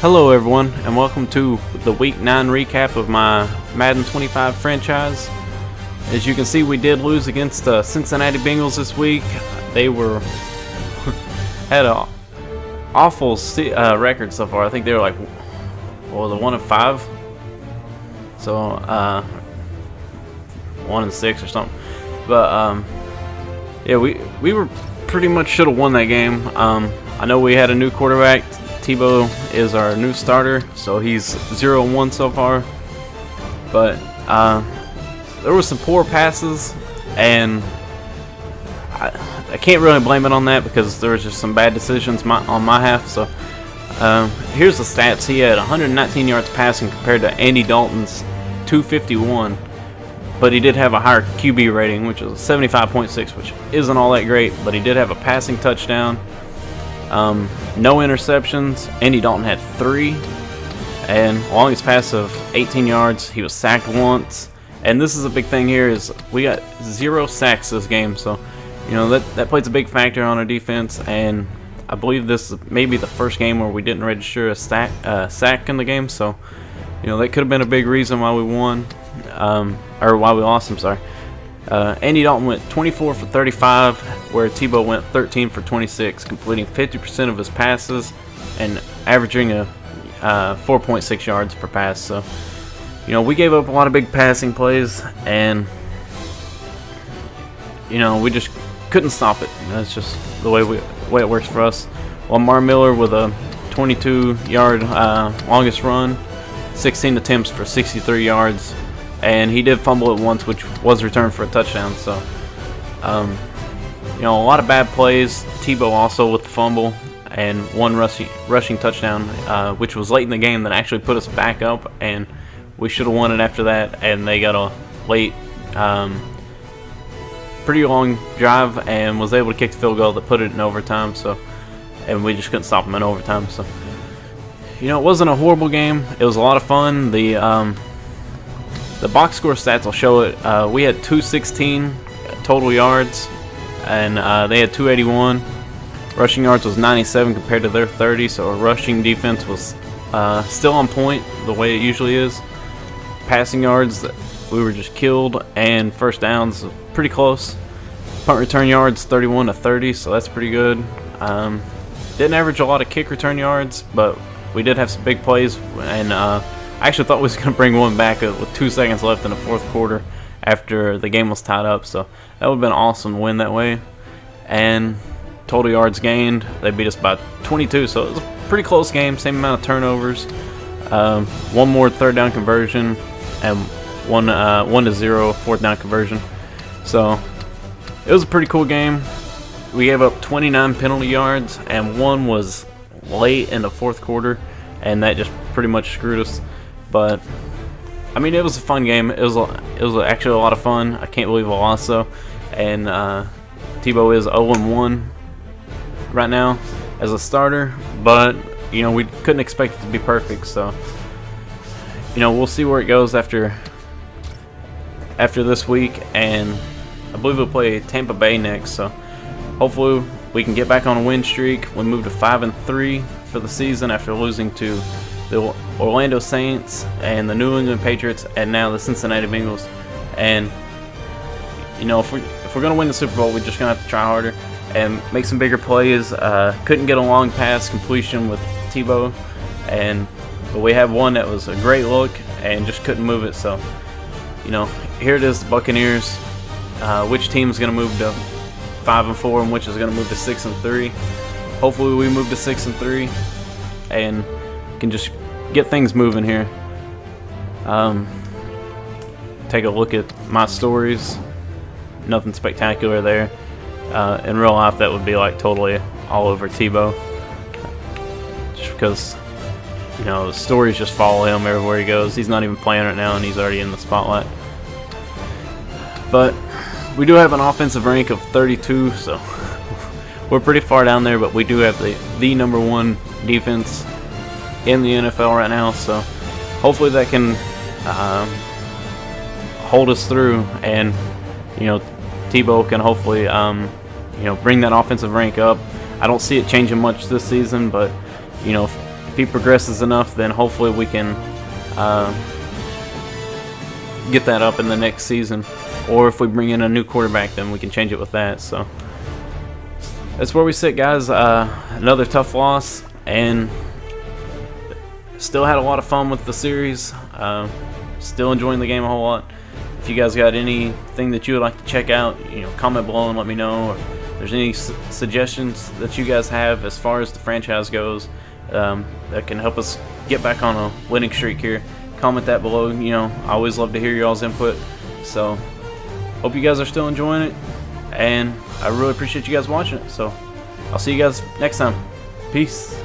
Hello everyone, and welcome to the Week 9 recap of my Madden 25 franchise. As you can see, we did lose against the Cincinnati Bengals this week. They had an awful record so far. I think they were like, what was it, 1-5? So, 1-6 or something. But, yeah, we were pretty much should have won that game. I know we had a new quarterback. Tebow is our new starter, so he's 0-1 so far. But there were some poor passes, and I can't really blame it on that because there was just some bad decisions on my half. So here's the stats. He had 119 yards passing compared to Andy Dalton's 251, but he did have a higher QB rating, which was 75.6, which isn't all that great, but he did have a passing touchdown. No interceptions. Andy Dalton had 3, and longest pass of 18 yards. He was sacked once, and this is a big thing here is we got 0 sacks this game, so you know that plays a big factor on our defense. And I believe this is maybe the first game where we didn't register a sack in the game, so you know that could have been a big reason why we won, or why we lost. I'm sorry. Andy Dalton went 24 for 35, where Tebow went 13 for 26, completing 50% of his passes and averaging a 4.6 yards per pass. So, you know, we gave up a lot of big passing plays, and you know we just couldn't stop it. That's just the way it works for us. Lamar Miller with a 22-yard longest run, 16 attempts for 63 yards. And he did fumble it once, which was returned for a touchdown. So, you know, a lot of bad plays. Tebow also with the fumble and one rushing touchdown, which was late in the game that actually put us back up, and we should have won it after that. And they got a late, pretty long drive and was able to kick the field goal that put it in overtime. So, and we just couldn't stop them in overtime. So, you know, it wasn't a horrible game. It was a lot of fun. The box score stats will show it. We had 216 total yards, and they had 281. Rushing yards was 97 compared to their 30, so our rushing defense was still on point the way it usually is. Passing yards, we were just killed, and first downs pretty close. Punt return yards 31 to 30, so that's pretty good. Didn't average a lot of kick return yards, but we did have some big plays, and I actually thought we was going to bring one back with 2 seconds left in the fourth quarter after the game was tied up. So that would have been awesome to win that way. And total yards gained, they beat us by 22. So it was a pretty close game, same amount of turnovers. One more third down conversion and 1-0 fourth down conversion. So it was a pretty cool game. We gave up 29 penalty yards, and one was late in the fourth quarter, and that just pretty much screwed us. But I mean, it was a fun game. It was actually a lot of fun. I can't believe I lost though. And Tebow is 0-1 right now as a starter. But you know, we couldn't expect it to be perfect. So you know, we'll see where it goes after this week. And I believe we'll play Tampa Bay next. So hopefully we can get back on a win streak. We moved to 5-3 for the season after losing to the Orlando Saints and the New England Patriots, and now the Cincinnati Bengals. And you know, if we're gonna win the Super Bowl, we're just gonna have to try harder and make some bigger plays. Couldn't get a long pass completion with Tebow, but we had one that was a great look and just couldn't move it. So you know, here it is, the Buccaneers. Which team is gonna move to 5-4 and which is gonna move to 6-3? Hopefully we move to 6-3 and can just get things moving here. Take a look at my stories. Nothing spectacular there. In real life, that would be like totally all over Tebow, just because you know the stories just follow him everywhere he goes. He's not even playing right now, and he's already in the spotlight. But we do have an offensive rank of 32, so we're pretty far down there. But we do have the number 1 defense in the NFL right now, so hopefully that can hold us through, and you know Tebow can hopefully you know bring that offensive rank up. I don't see it changing much this season, but you know if if he progresses enough, then hopefully we can get that up in the next season. Or if we bring in a new quarterback, then we can change it with that. So that's where we sit, guys. Another tough loss, and still had a lot of fun with the series. Still enjoying the game a whole lot. If you guys got anything that you would like to check out, comment below and let me know. Or if there's any suggestions that you guys have as far as the franchise goes, that can help us get back on a winning streak here, comment that below. I always love to hear y'all's input. So hope you guys are still enjoying it, and I really appreciate you guys watching it. So I'll see you guys next time. Peace.